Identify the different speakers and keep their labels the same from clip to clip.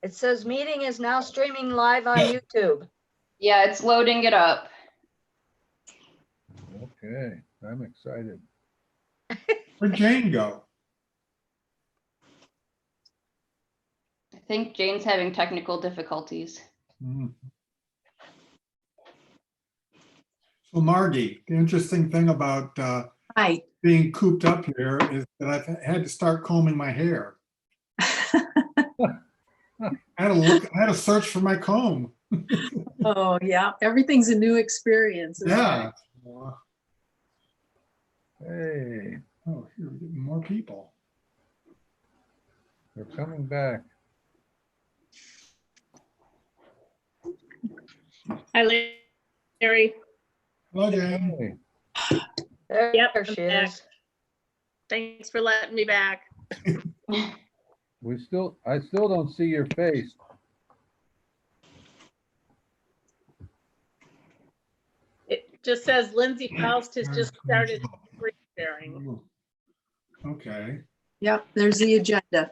Speaker 1: It says meeting is now streaming live on YouTube.
Speaker 2: Yeah, it's loading it up.
Speaker 3: Okay, I'm excited.
Speaker 4: Where'd Jane go?
Speaker 2: I think Jane's having technical difficulties.
Speaker 4: Mhm. So Margie, the interesting thing about
Speaker 5: Hi.
Speaker 4: being cooped up here is that I've had to start combing my hair. I had to search for my comb.
Speaker 5: Oh, yeah. Everything's a new experience. Isn't it?
Speaker 4: Yeah.
Speaker 3: Hey,
Speaker 4: Oh, here we're getting more people.
Speaker 3: they're coming back.
Speaker 6: Hi, Larry.
Speaker 4: Hello, Jane.
Speaker 3: Hey,
Speaker 1: There,
Speaker 6: Yep,
Speaker 1: there
Speaker 6: I'm
Speaker 1: she
Speaker 6: back.
Speaker 1: is.
Speaker 6: Thanks for letting me back.
Speaker 3: I still don't see your face.
Speaker 6: It just says Lindsay Faust has just started screen sharing.
Speaker 4: Okay.
Speaker 5: Yep, there's the agenda.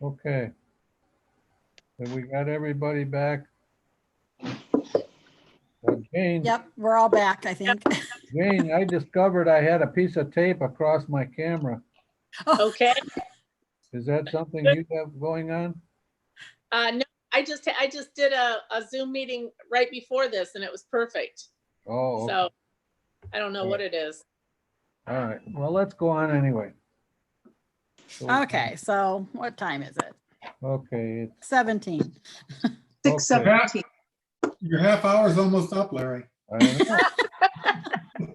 Speaker 3: Okay. Have we got everybody back? Jane,
Speaker 7: Yep, we're all back, I think.
Speaker 3: Jane, I discovered I had a piece of tape across my camera.
Speaker 6: Okay.
Speaker 3: Is that something you have going on?
Speaker 6: No, I just did a Zoom meeting right before this and it was perfect.
Speaker 3: Oh, okay.
Speaker 6: So I don't know what it is.
Speaker 3: All right. Well, let's go on anyway. So-
Speaker 7: Okay, so what time is it?
Speaker 3: Okay,
Speaker 7: 17.
Speaker 5: 6:17.
Speaker 4: Your half hour's almost up, Larry.
Speaker 3: I don't know.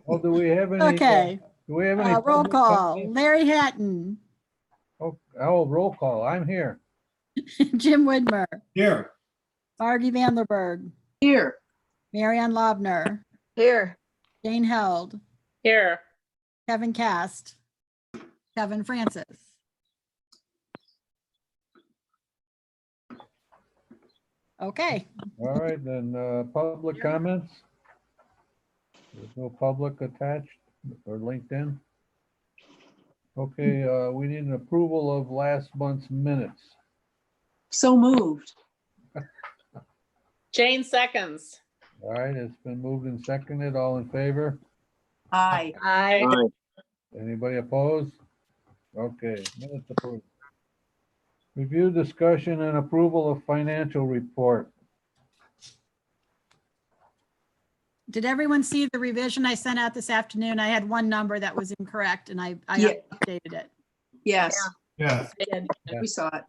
Speaker 3: Well, do we have any?
Speaker 7: Okay,
Speaker 3: Do we have any?
Speaker 7: roll
Speaker 3: public
Speaker 7: call.
Speaker 3: comment?
Speaker 7: Larry Hatton,
Speaker 3: Oh, roll call. I'm here.
Speaker 7: Jim Widmer,
Speaker 4: Here.
Speaker 7: Margie Vanderberg,
Speaker 5: Here.
Speaker 7: Marianne Lobner,
Speaker 1: Here,
Speaker 7: Jane Held,
Speaker 6: Here.
Speaker 7: Kevin Cast, Kevin Francis. Okay,
Speaker 3: All right, then, public comments? There's no public attached or linked in? Okay, we need an approval of last month's minutes.
Speaker 5: So moved.
Speaker 6: Jane seconds.
Speaker 3: All right, it's been moved and seconded. All in favor?
Speaker 5: Aye.
Speaker 1: I,
Speaker 3: Anybody opposed? Okay, minutes approved. Review, discussion, and approval of financial report.
Speaker 7: did everyone see the revision I sent out this afternoon? I had one number that was incorrect and I
Speaker 5: Yeah.
Speaker 7: updated it.
Speaker 5: Yes,
Speaker 4: Yeah.
Speaker 5: we saw it.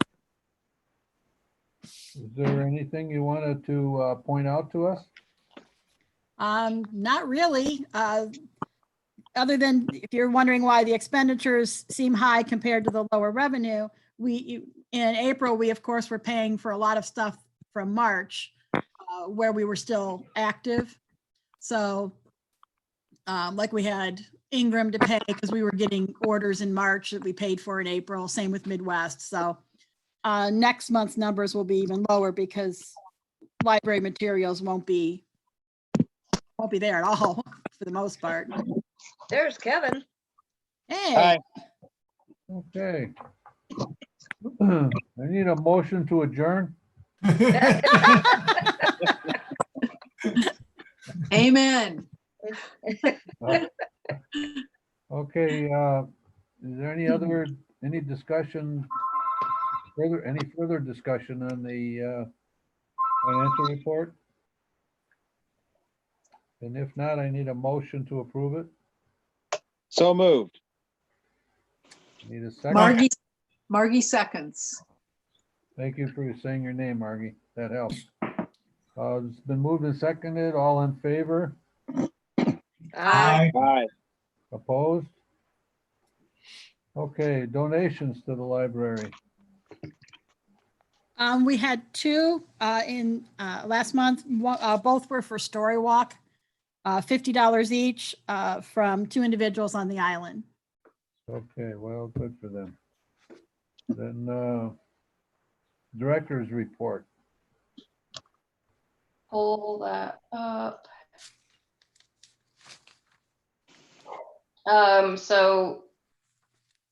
Speaker 3: Is there anything you wanted to point out to us?
Speaker 7: Not really. Other than if you're wondering why the expenditures seem high compared to the lower revenue, in April, we of course were paying for a lot of stuff from March where we were still active. So like we had Ingram to pay because we were getting orders in March that we paid for in April, same with Midwest. So next month's numbers will be even lower because library materials won't be there at all for the most part.
Speaker 1: there's Kevin.
Speaker 7: Hey,
Speaker 3: Okay. I need a motion to adjourn.
Speaker 5: Amen.
Speaker 3: Okay, is there any discussion, any further discussion on the financial report? And if not, I need a motion to approve it.
Speaker 8: So moved.
Speaker 3: Need a second?
Speaker 5: Margie seconds.
Speaker 3: Thank you for saying your name, Margie. That helps. It's been moved and seconded. All in favor?
Speaker 1: I,
Speaker 8: Aye.
Speaker 3: Opposed? Okay, donations to the library.
Speaker 7: we had two in last month. Both were for Story Walk, $50 each from two individuals on the island.
Speaker 3: Okay, well, good for them. Then director's report.
Speaker 2: Pull that up. So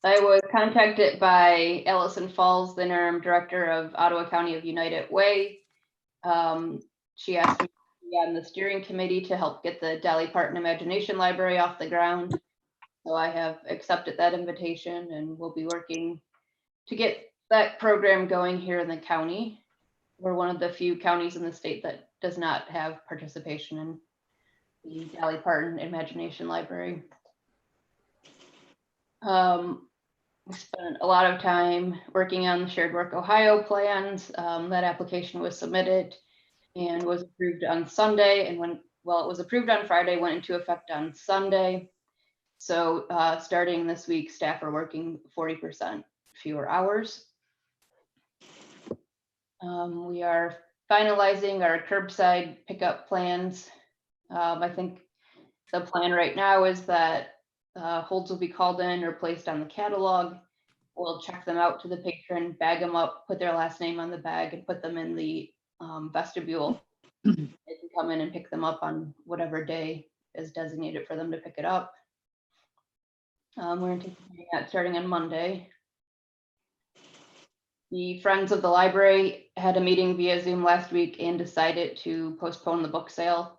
Speaker 2: I was contacted by Allison Falls, the interim director of Ottawa County of United Way. She asked me to be on the steering committee to help get the Dolly Parton Imagination Library off the ground. So I have accepted that invitation and will be working to get that program going here in the county. We're one of the few counties in the state that does not have participation in the Dolly Parton Imagination Library. We spent a lot of time working on the Shared Work Ohio plans. That application was submitted and was approved on Sunday. And it was approved on Friday, went into effect on Sunday. So starting this week, staff are working 40% fewer hours. We are finalizing our curbside pickup plans. I think the plan right now is that holds will be called in or placed on the catalog. We'll check them out to the patron, bag them up, put their last name on the bag, and put them in the vestibule. They can come in and pick them up on whatever day is designated for them to pick it up. We're anticipating that starting on Monday. The Friends of the Library had a meeting via Zoom last week and decided to postpone the book sale.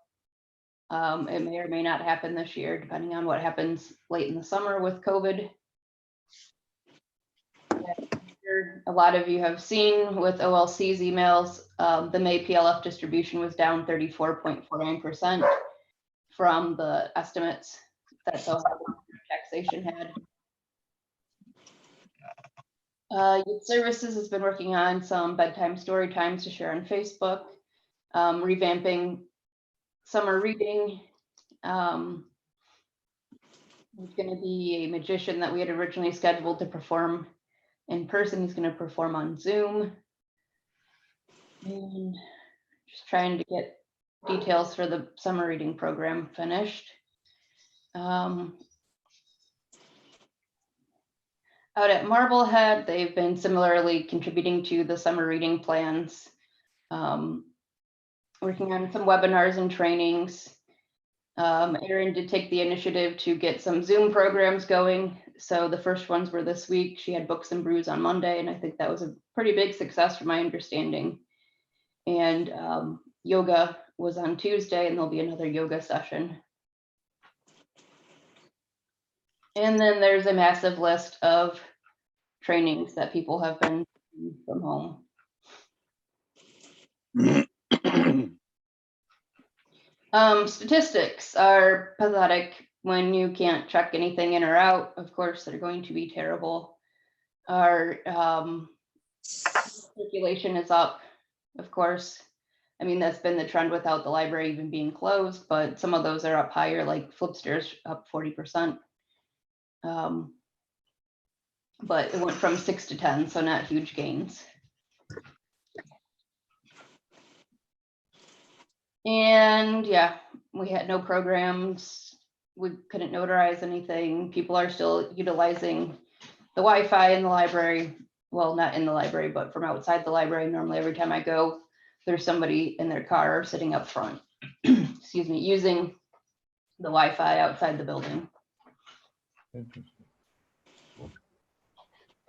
Speaker 2: It may or may not happen this year, depending on what happens late in the summer with COVID. A lot of you have seen with OLC's emails, the May PLF distribution was down 34.49% from the estimates that the taxation had. Youth Services has been working on some bedtime story times to share on Facebook, revamping summer reading. There's going to be a magician that we had originally scheduled to perform in person. He's going to perform on Zoom. And just trying to get details for the summer reading program finished. Out at Marblehead, they've been similarly contributing to the summer reading plans, working on some webinars and trainings. Erin did take the initiative to get some Zoom programs going. So the first ones were this week. She had Books and Brews on Monday, and I think that was a pretty big success from my understanding. And yoga was on Tuesday, and there'll be another yoga session. And then there's a massive list of trainings that people have been doing from home. Statistics are pathetic when you can't check anything in or out. Of course, they're going to be terrible. Our circulation is up, of course. I mean, that's been the trend without the library even being closed, but some of those are up higher, like Flipster's up 40%. But it went from 6 to 10, so not huge gains. And yeah, we had no programs. We couldn't notarize anything. People are still utilizing the Wi-Fi in the library. Well, not in the library, but from outside the library. Normally, every time I go, there's somebody in their car sitting up front, excuse me, using the Wi-Fi outside the building.
Speaker 3: Interesting.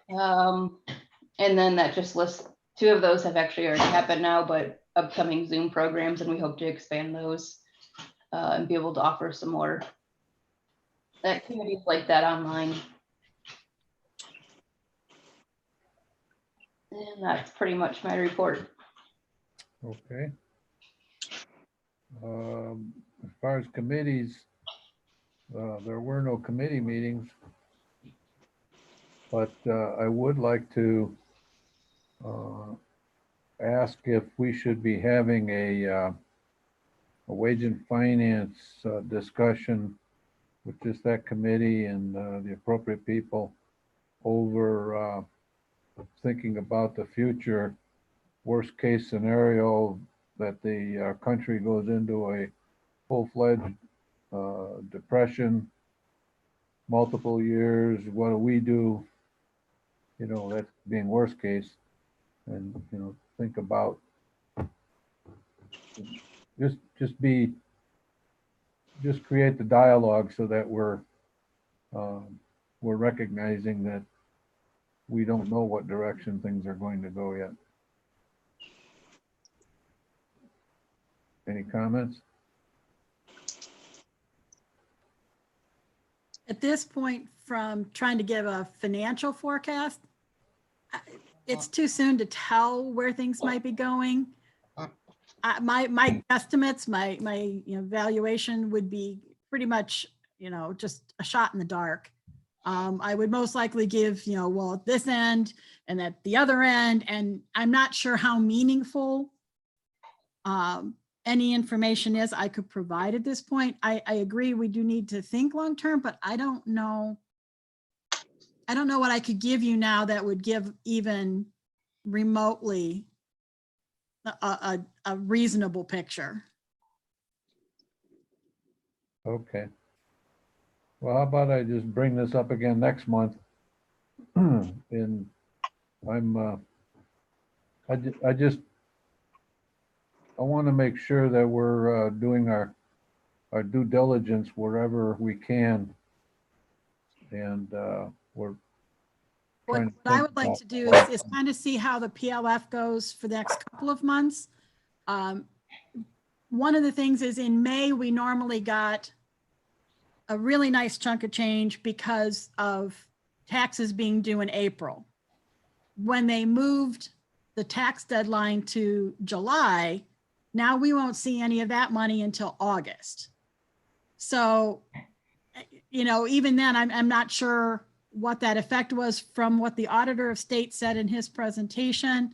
Speaker 2: And then that just lists 2 of those have actually already happened now, but upcoming Zoom programs, and we hope to expand those and be able to offer some more activities like that online. And that's pretty much my report.
Speaker 3: Okay. As far as committees, there were no committee meetings, but I would like to ask if we should be having a wage and finance discussion with just that committee and the appropriate people over thinking about the future worst case scenario that the country goes into a full-fledged depression, multiple years. What do we do? You know, that's being worst case. And, you know, think about just create the dialogue so that we're we're recognizing that we don't know what direction things are going to go yet. Any comments?
Speaker 7: At this point, from trying to give a financial forecast, it's too soon to tell where things might be going. My estimates, my valuation would be pretty much, just a shot in the dark. I would most likely give, well, at this end and at the other end, and I'm not sure how meaningful any information is I could provide at this point. I agree we do need to think long-term, but I don't know what I could give you now that would give even remotely a reasonable picture.
Speaker 3: Okay. Well, how about I just bring this up again next month? And I want to make sure that we're doing our due diligence wherever we can. And we're
Speaker 7: What
Speaker 3: trying to
Speaker 7: what I
Speaker 3: think
Speaker 7: would like
Speaker 3: about
Speaker 7: to do
Speaker 3: what-
Speaker 7: is kind of see how the PLF goes for the next couple of months. One of the things is in May, we normally got a really nice chunk of change because of taxes being due in April. When they moved the tax deadline to July, now we won't see any of that money until August. So, even then, I'm not sure what that effect was from what the auditor of state said in his presentation.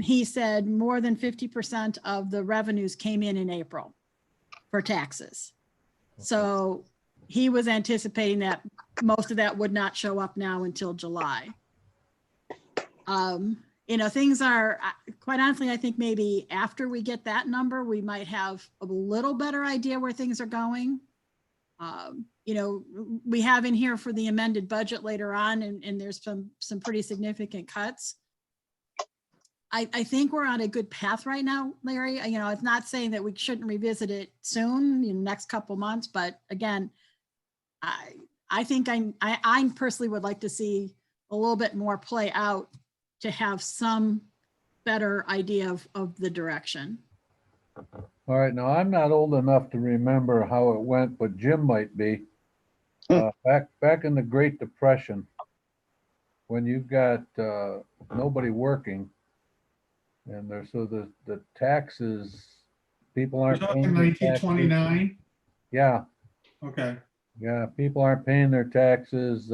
Speaker 7: He said more than 50% of the revenues came in April for taxes. So he was anticipating that most of that would not show up now until July. Things are, quite honestly, I think maybe after we get that number, we might have a little better idea where things are going. We have in here for the amended budget later on, and there's some pretty significant cuts. I think we're on a good path right now, Larry. It's not saying that we shouldn't revisit it soon, next couple months, but again, I think I personally would like to see a little bit more play out to have some better idea of the direction.
Speaker 3: All right, now I'm not old enough to remember how it went, but Jim might be. Back in the Great Depression, when you got nobody working, and the taxes, people
Speaker 4: You're
Speaker 3: aren't
Speaker 4: talking
Speaker 3: paying their taxes.
Speaker 4: 1929?
Speaker 3: Yeah,
Speaker 4: Okay.
Speaker 3: yeah, people aren't paying their taxes.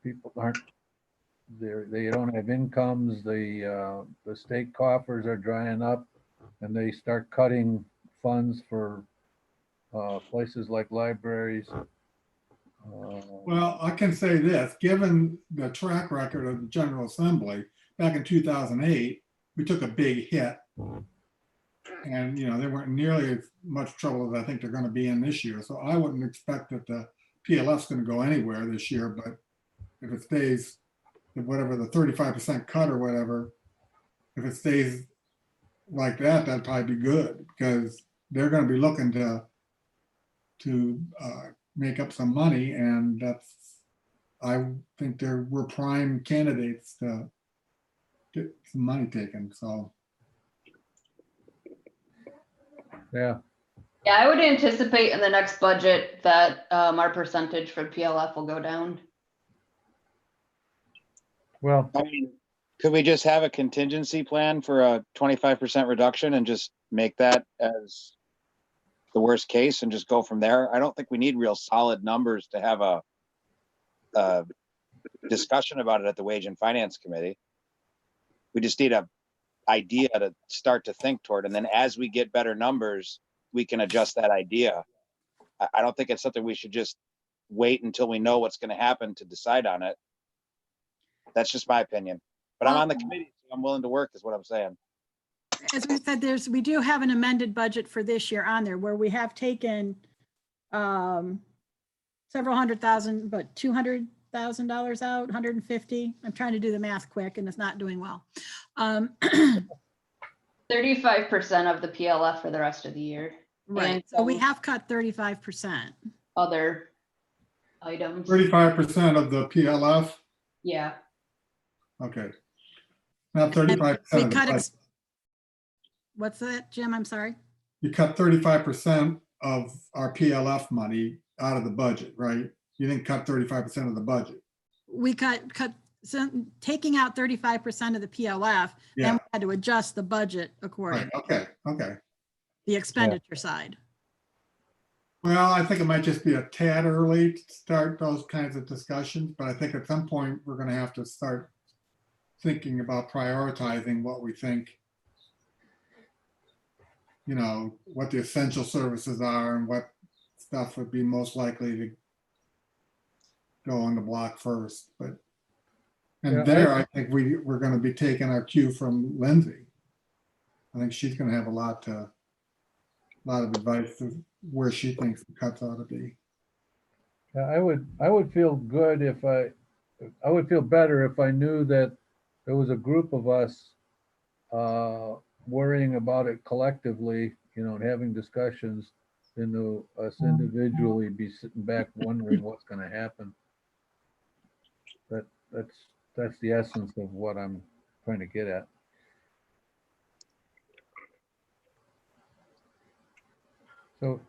Speaker 3: People aren't. They don't have incomes. The state coffers are drying up, and they start cutting funds for places like libraries.
Speaker 4: Well, I can say this, given the track record of the General Assembly, back in 2008, we took a big hit. And, they weren't nearly as much trouble as I think they're going to be in this year. So I wouldn't expect that the PLF's going to go anywhere this year, but if it stays, whatever the 35% cut or whatever, if it stays like that, that'd probably be good, because they're going to be looking to make up some money, and I think we're prime candidates to get some money taken. So
Speaker 3: Yeah,
Speaker 2: Yeah, I would anticipate in the next budget that our percentage for PLF will go down.
Speaker 3: well,
Speaker 8: I mean, could we just have a contingency plan for a 25% reduction and just make that as the worst case and just go from there? I don't think we need real solid numbers to have a discussion about it at the Wage and Finance Committee. We just need a idea to start to think toward, and then as we get better numbers, we can adjust that idea. I don't think it's something we should just wait until we know what's going to happen to decide on it. That's just my opinion, but I'm on the committee, so I'm willing to work, is what I'm saying.
Speaker 7: As we said, we do have an amended budget for this year on there where we have taken several $100,000, but $200,000 out, 150. I'm trying to do the math quick and it's not doing well.
Speaker 2: 35% of the PLF for the rest of the year.
Speaker 7: Right.
Speaker 2: And
Speaker 7: So we have cut 35%.
Speaker 2: other items.
Speaker 4: 35% of the PLF?
Speaker 2: Yeah,
Speaker 4: Okay. Not
Speaker 7: And
Speaker 4: 35%
Speaker 7: we
Speaker 4: of the
Speaker 7: cut,
Speaker 4: budget.
Speaker 7: what's that, Jim? I'm sorry.
Speaker 4: You cut 35% of our PLF money out of the budget, right? You didn't cut 35% of the budget.
Speaker 7: We cut, so taking out 35% of the PLF,
Speaker 4: Yeah,
Speaker 7: then we had to adjust the budget
Speaker 4: right,
Speaker 7: according to
Speaker 4: okay.
Speaker 7: the expenditure side.
Speaker 4: Well, I think it might just be a tad early to start those kinds of discussions, but I think at some point, we're gonna have to start thinking about prioritizing what we think, you know, what the essential services are and what stuff would be most likely to go on the block first, but.
Speaker 3: Yeah,
Speaker 4: And there, I think we're gonna be taking our cue from Lindsay. I think she's gonna have a lot of advice of where she thinks the cuts ought to be.
Speaker 3: Yeah, I would feel good if I would feel better if I knew that there was a group of us worrying about it collectively, you know, and having discussions, than to us individually be sitting back wondering what's gonna happen. That's the essence of what I'm trying to get at. So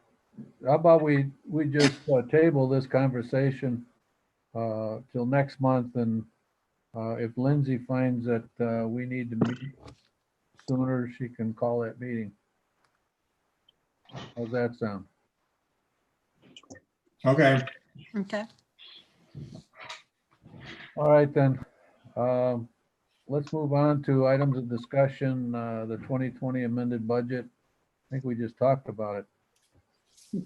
Speaker 3: how about we just table this conversation till next month, and if Lindsay finds that we need to meet sooner, she can call that meeting. How's that sound?
Speaker 4: Okay,
Speaker 7: Okay.
Speaker 3: All right, then. Let's move on to items of discussion, the 2020 amended budget. I think we just talked about it.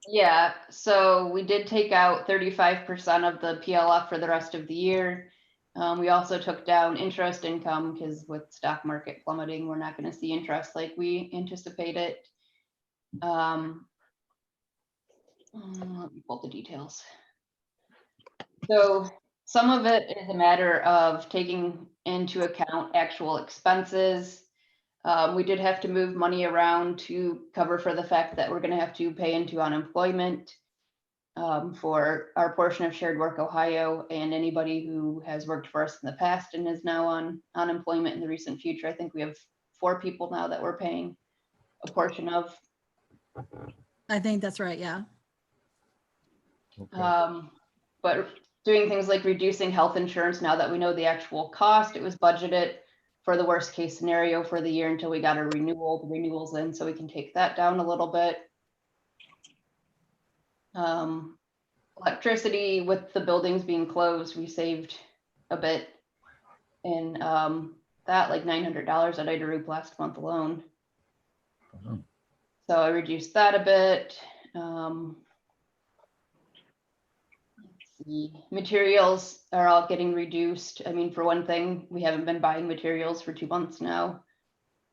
Speaker 2: yeah. So we did take out 35% of the PLF for the rest of the year. We also took down interest income because with stock market plummeting, we're not going to see interest like we anticipated. Let me pull the details. So some of it is a matter of taking into account actual expenses. We did have to move money around to cover for the fact that we're going to have to pay into unemployment for our portion of Shared Work Ohio, and anybody who has worked for us in the past and is now on unemployment in the recent future. I think we have 4 people now that we're paying a portion of.
Speaker 7: I think that's right. Yeah.
Speaker 3: Okay.
Speaker 2: But doing things like reducing health insurance now that we know the actual cost, it was budgeted for the worst case scenario for the year until we got the renewals in, so we can take that down a little bit. Electricity, with the buildings being closed, we saved a bit in that, like $900 at Idarup last month alone.
Speaker 3: Uh-huh.
Speaker 2: So I reduced that a bit. The materials are all getting reduced. I mean, for one thing, we haven't been buying materials for 2 months now,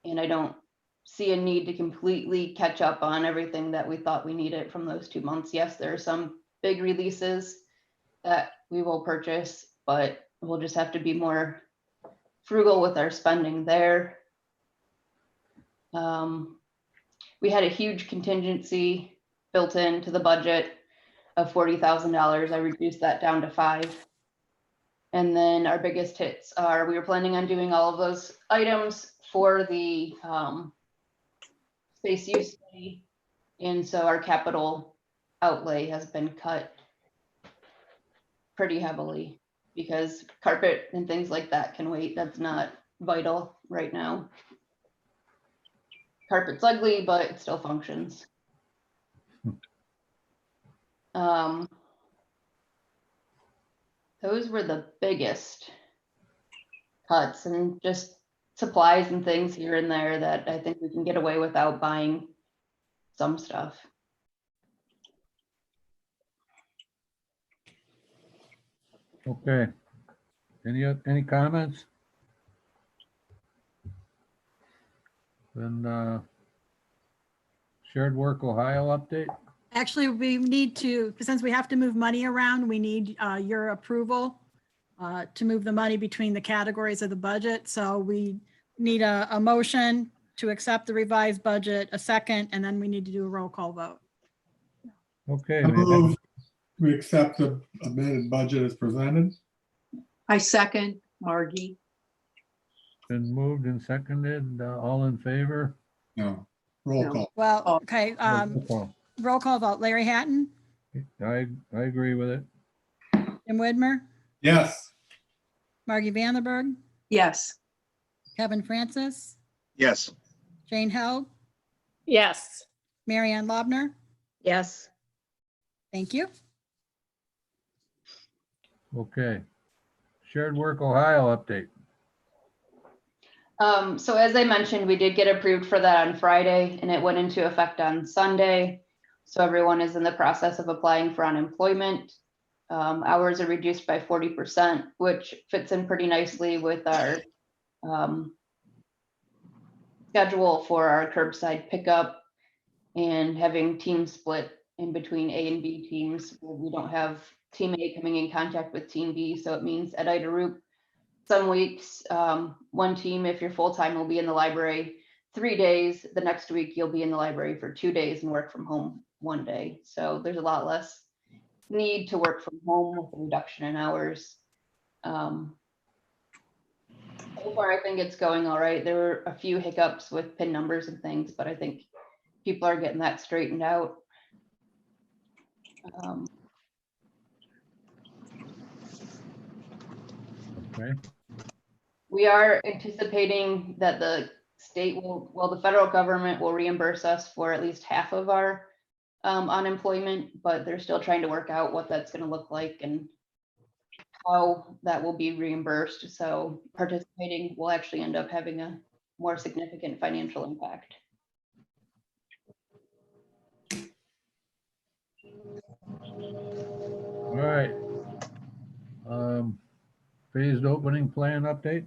Speaker 2: and I don't see a need to completely catch up on everything that we thought we needed from those 2 months. Yes, there are some big releases that we will purchase, but we'll just have to be more frugal with our spending there. We had a huge contingency built into the budget of $40,000. I reduced that down to 5. And then our biggest hits are, we were planning on doing all of those items for the space use study. And so our capital outlay has been cut pretty heavily because carpet and things like that can wait. That's not vital right now. Carpet's ugly, but it still functions. Those were the biggest cuts, and just supplies and things here and there that I think we can get away without buying some stuff.
Speaker 3: Okay. Any comments? Then Shared Work Ohio update?
Speaker 7: Actually, we need to, since we have to move money around, we need your approval to move the money between the categories of the budget. So we need a motion to accept the revised budget, a second, and then we need to do a roll call vote.
Speaker 3: Okay,
Speaker 4: I
Speaker 3: we have-
Speaker 4: move we accept the amended budget as presented.
Speaker 5: I second Margie.
Speaker 3: been moved and seconded. All in favor?
Speaker 4: No, roll
Speaker 5: No.
Speaker 4: call.
Speaker 7: Well,
Speaker 5: Oh.
Speaker 7: okay,
Speaker 3: Roll call.
Speaker 7: roll call vote. Larry Hatton,
Speaker 3: I agree with it.
Speaker 7: Jim Widmer,
Speaker 4: Yes.
Speaker 7: Margie Vanderberg,
Speaker 5: Yes.
Speaker 7: Kevin Francis,
Speaker 8: Yes.
Speaker 7: Jane Held,
Speaker 6: Yes.
Speaker 7: Marianne Lobner.
Speaker 1: Yes.
Speaker 7: Thank you.
Speaker 3: Okay. Shared Work Ohio update.
Speaker 2: So as I mentioned, we did get approved for that on Friday and it went into effect on Sunday. So everyone is in the process of applying for unemployment. Hours are reduced by 40%, which fits in pretty nicely with our schedule for our curbside pickup and having teams split in between A and B teams. We don't have team A coming in contact with team B, so it means at Ida Roop, some weeks, one team, if you're full-time, will be in the library 3 days. The next week, you'll be in the library for 2 days and work from home 1 day. So there's a lot less need to work from home with a reduction in hours. So far, I think it's going all right. There were a few hiccups with PIN numbers and things, but I think people are getting that straightened out.
Speaker 3: Okay.
Speaker 2: We are anticipating that the state will, well, the federal government will reimburse us for at least half of our unemployment, but they're still trying to work out what that's going to look like and how that will be reimbursed. So participating will actually end up having a more significant financial impact.
Speaker 3: All right. Phased opening plan update.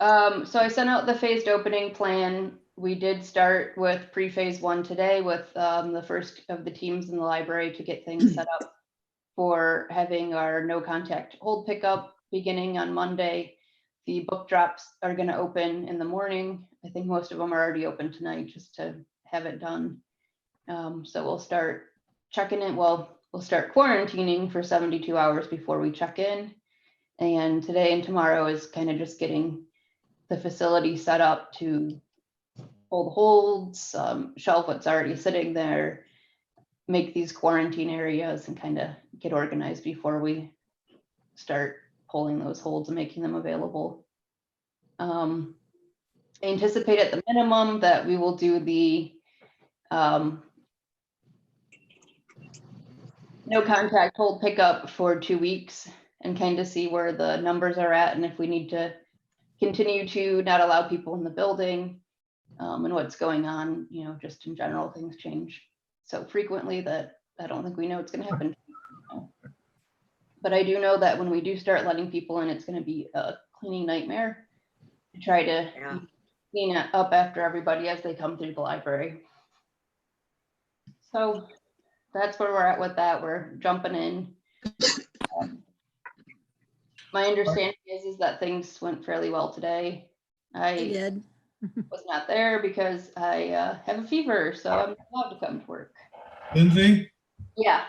Speaker 2: So I sent out the phased opening plan. We did start with pre-phase 1 today with the first of the teams in the library to get things set up for having our no contact hold pickup beginning on Monday. The book drops are going to open in the morning. I think most of them are already open tonight just to have it done. So we'll start checking in. Well, we'll start quarantining for 72 hours before we check in. And today and tomorrow is kind of just getting the facility set up to hold holds, shelf what's already sitting there, make these quarantine areas and kind of get organized before we start pulling those holds and making them available. I anticipate at the minimum that we will do the no contact hold pickup for 2 weeks and kind of see where the numbers are at and if we need to continue to not allow people in the building and what's going on, you know, just in general, things change so frequently that I don't think we know it's going to happen. But I do know that when we do start letting people in, it's going to be a cleaning nightmare to try to clean it up after everybody as they come through the library. So that's where we're at with that. We're jumping in. My understanding is that things went fairly well today.
Speaker 7: I
Speaker 2: I
Speaker 7: did.
Speaker 2: was not there because I have a fever, so I'm not allowed to come to work.
Speaker 4: Lindsay,
Speaker 2: Yeah,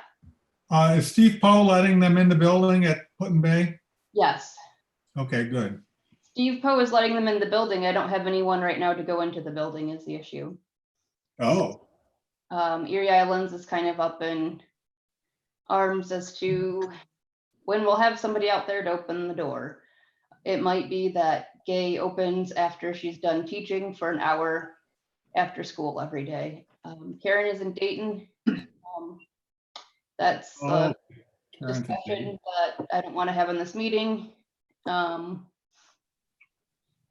Speaker 4: is Steve Poe letting them in the building at Put-in Bay?
Speaker 2: yes.
Speaker 4: Okay, good.
Speaker 2: Steve Poe is letting them in the building. I don't have anyone right now to go into the building is the issue.
Speaker 4: Oh,
Speaker 2: Erie Islands is kind of up in arms as to when we'll have somebody out there to open the door. It might be that Gay opens after she's done teaching for an hour after school every day. Karen is in Dayton. That's
Speaker 4: oh.
Speaker 2: a discussion that I don't want to have in this meeting. And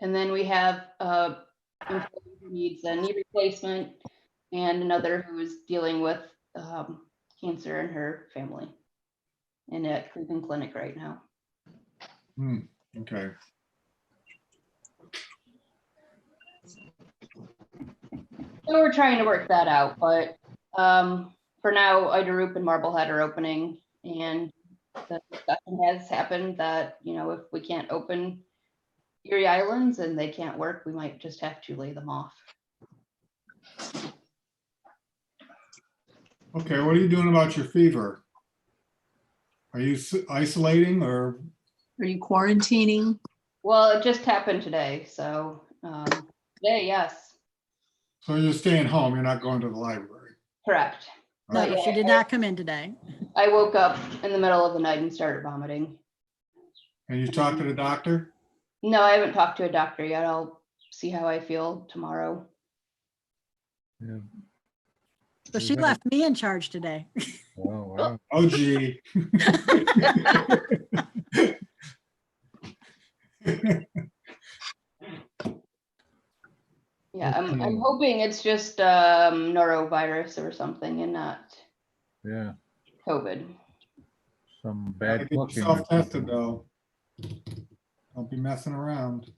Speaker 2: then we have employee who needs a knee replacement and another who is dealing with cancer in her family and at Cleveland Clinic right now.
Speaker 4: Okay.
Speaker 2: So we're trying to work that out, but for now, Ida Roop and Marblehead are opening, and the discussion has happened that, you know, if we can't open Erie Islands and they can't work, we might just have to lay them off.
Speaker 4: Okay, what are you doing about your fever? Are you isolating or,
Speaker 5: Are you quarantining?
Speaker 2: Well, it just happened today, so, today, yes,
Speaker 4: so you're staying home, you're not going to the library?
Speaker 2: correct.
Speaker 7: No,
Speaker 2: But
Speaker 7: she
Speaker 2: yeah,
Speaker 7: did not come in today.
Speaker 2: I woke up in the middle of the night and started vomiting.
Speaker 4: And you talked to the doctor?
Speaker 2: No, I haven't talked to a doctor yet. I'll see how I feel tomorrow.
Speaker 3: Yeah.
Speaker 7: So she left me in charge today.
Speaker 3: Oh, wow.
Speaker 4: Oh gee.
Speaker 2: Yeah, I'm
Speaker 3: Okay.
Speaker 2: hoping it's just norovirus or something and not
Speaker 3: Yeah,
Speaker 2: COVID.
Speaker 3: some
Speaker 4: Gotta
Speaker 3: bad
Speaker 4: get
Speaker 3: cooking. or
Speaker 4: yourself tested
Speaker 3: something.
Speaker 4: though. Don't be messing around.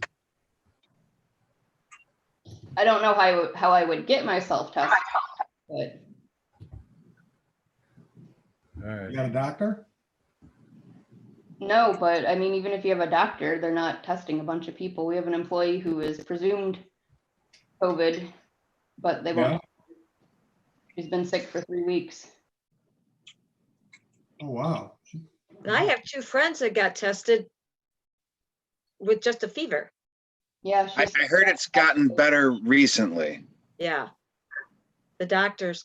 Speaker 2: I don't know how I would get myself tested, but
Speaker 3: All right.
Speaker 4: You got a doctor?
Speaker 2: no, but I mean, even if you have a doctor, they're not testing a bunch of people. We have an employee who is presumed COVID, but they won't.
Speaker 4: Yeah.
Speaker 2: She's been sick for 3 weeks.
Speaker 4: Oh, wow.
Speaker 1: And I have two friends that got tested with just a fever.
Speaker 2: Yeah,
Speaker 8: I heard it's gotten better recently.
Speaker 1: Yeah. The doctors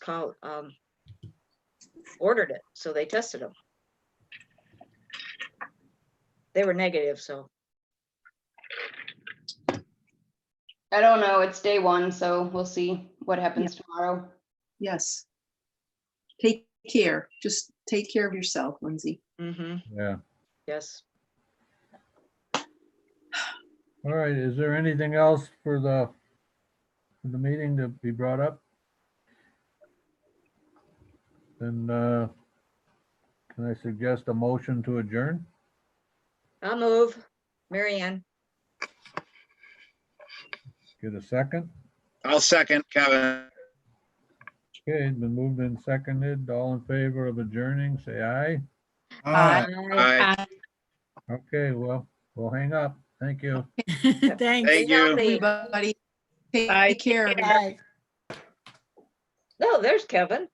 Speaker 1: ordered it, so they tested them. They were negative, so.
Speaker 2: I don't know. It's day one, so we'll see what happens tomorrow.
Speaker 5: Yes. Take care. Just take care of yourself, Lindsay.
Speaker 1: Mm-hmm.
Speaker 3: Yeah.
Speaker 1: Yes.
Speaker 3: All right. Is there anything else for the meeting to be brought up? Then can I suggest a motion to adjourn?
Speaker 1: I'll move. Mary Ann.
Speaker 3: Get a second?
Speaker 8: I'll second, Kevin.
Speaker 3: Okay, it's been moved and seconded. All in favor of adjourning, say aye.
Speaker 4: Aye.
Speaker 8: Aye.
Speaker 3: Okay, well, we'll hang up. Thank you.
Speaker 7: Thanks.
Speaker 8: Thank you.
Speaker 5: Everybody,
Speaker 6: Bye.
Speaker 5: take care.
Speaker 7: Bye.
Speaker 1: Oh, there's Kevin.